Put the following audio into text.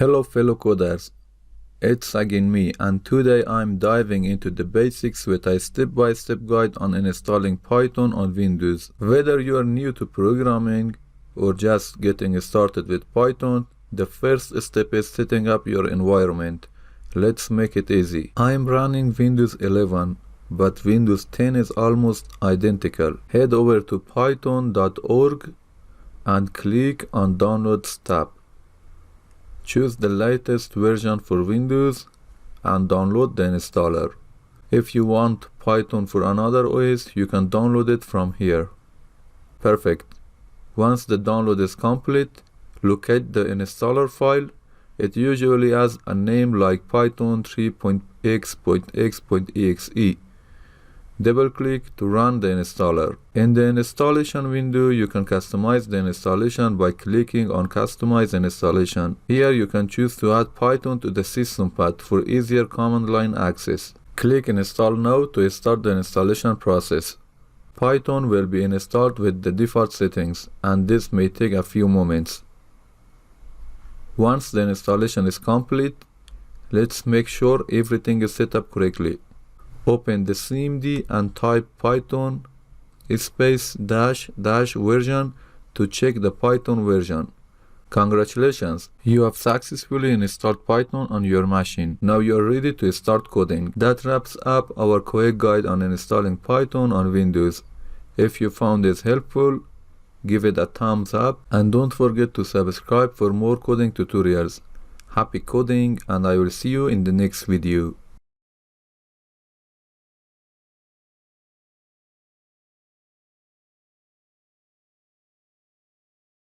Hello fellow coders, it's again me, and today I'm diving into the basics with a step-by-step guide on installing Python on Windows. Whether you are new to programming or just getting started with Python, the first step is setting up your environment. Let's make it easy. I'm running Windows 11, but Windows 10 is almost identical. Head over to python.org and click on Downloads tab. Choose the latest version for Windows and download the installer. If you want Python for another OS, you can download it from here. Perfect. Once the download is complete, locate the installer file. It usually has a name like Python 3.x.x.exe. Double-click to run the installer. In the installation window, you can customize the installation by clicking on Customize Installation. Here you can choose to add Python to the system path for easier command line access. Click Install Now to start the installation process. Python will be installed with the default settings, and this may take a few moments. Once the installation is complete, let's make sure everything is set up correctly. Open the CMD and type python --version to check the Python version. Congratulations, you have successfully installed Python on your machine. Now you are ready to start coding. That wraps up our quick guide on installing Python on Windows. If you found this helpful, give it a thumbs up and don't forget to subscribe for more coding tutorials. Happy coding, and I will see you in the next video.